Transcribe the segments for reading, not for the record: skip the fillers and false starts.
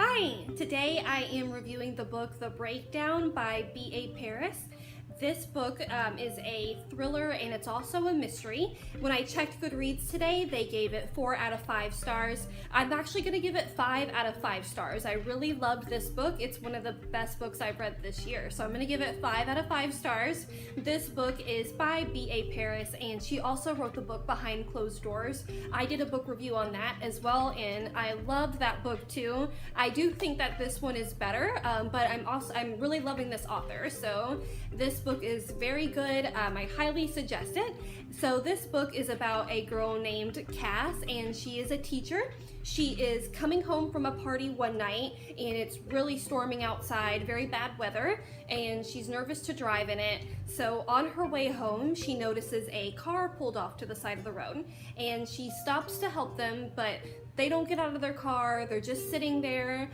Hi! Today I am reviewing the book The Breakdown by B.A. Paris. This book is a thriller and it's also a mystery. When I checked Goodreads today, they gave it 4 out of 5 stars. I'm actually going to give it 5 out of 5 stars. I really loved this book. It's one of the best books I've read this year, so I'm going to give it 5 out of 5 stars. This book is by B.A. Paris, and she also wrote the book Behind Closed Doors. I did a book review on that as well, and I loved that book too. I do think that this one is better, but I'm really loving this author, so this book is very good. I highly suggest it. So this book is about a girl named Cass, and she is a teacher. She is coming home from a party one night, and it's really storming outside, very bad weather, and she's nervous to drive in it. So on her way home, she notices a car pulled off to the side of the road, and she stops to help them, but they don't get out of their car, they're just sitting there,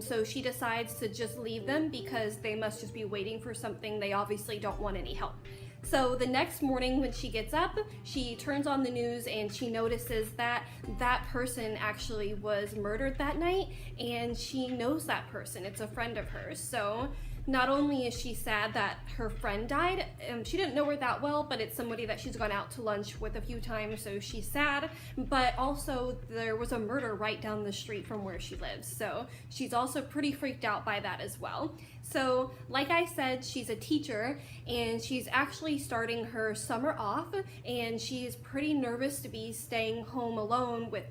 so she decides to just leave them because they must just be waiting for something. They obviously don't want any help. So the next morning when she gets up, she turns on the news and she notices that that person actually was murdered that night, and she knows that person. It's a friend of hers. So not only is she sad that her friend died, she didn't know her that well, but it's somebody that she's gone out to lunch with a few times, so she's sad, but also there was a murder right down the street from where she lives, so she's also pretty freaked out by that as well. So like I said, she's a teacher, and she's actually starting her summer off, and she's pretty nervous to be staying home alone with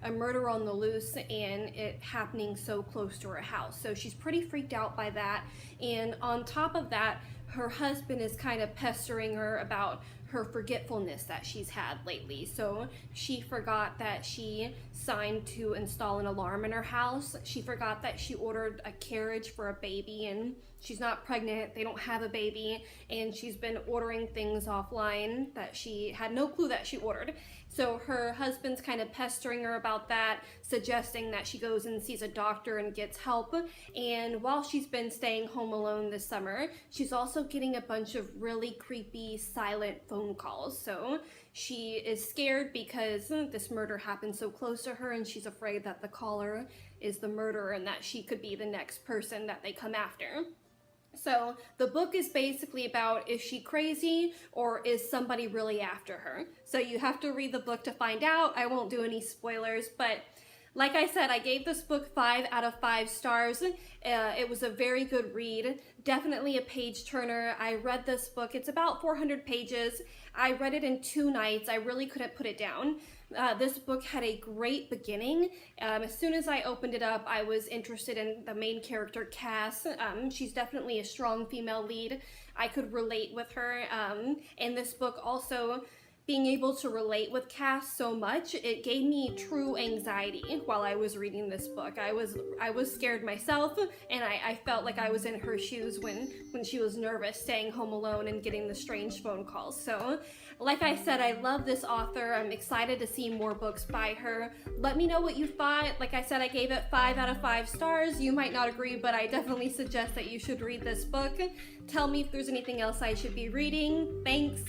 a murder on the loose and it happening so close to her house. So she's pretty freaked out by that, and on top of that, her husband is kind of pestering her about her forgetfulness that she's had lately. So she forgot that she signed to install an alarm in her house. She forgot that she ordered a carriage for a baby, and she's not pregnant, they don't have a baby, and she's been ordering things offline that she had no clue that she ordered. So her husband's kind of pestering her about that, suggesting that she goes and sees a doctor and gets help. And while she's been staying home alone this summer, she's also getting a bunch of really creepy silent phone calls. So she is scared because this murder happened so close to her, and she's afraid that the caller is the murderer and that she could be the next person that they come after. So the book is basically about, is she crazy or is somebody really after her? So you have to read the book to find out. I won't do any spoilers, but like I said, I gave this book 5 out of 5 stars. It was a very good read, definitely a page turner. I read this book, it's about 400 pages. I read it in 2 nights. I really couldn't put it down. This book had a great beginning. As soon as I opened it up, I was interested in the main character, Cass. She's definitely a strong female lead. I could relate with her. And this book also, being able to relate with Cass so much, it gave me true anxiety while I was reading this book. I was scared myself, and I felt like I was in her shoes when she was nervous staying home alone and getting the strange phone calls. So like I said, I love this author. I'm excited to see more books by her. Let me know what you thought. Like I said, I gave it 5 out of 5 stars. You might not agree, but I definitely suggest that you should read this book. Tell me if there's anything else I should be reading. Thanks.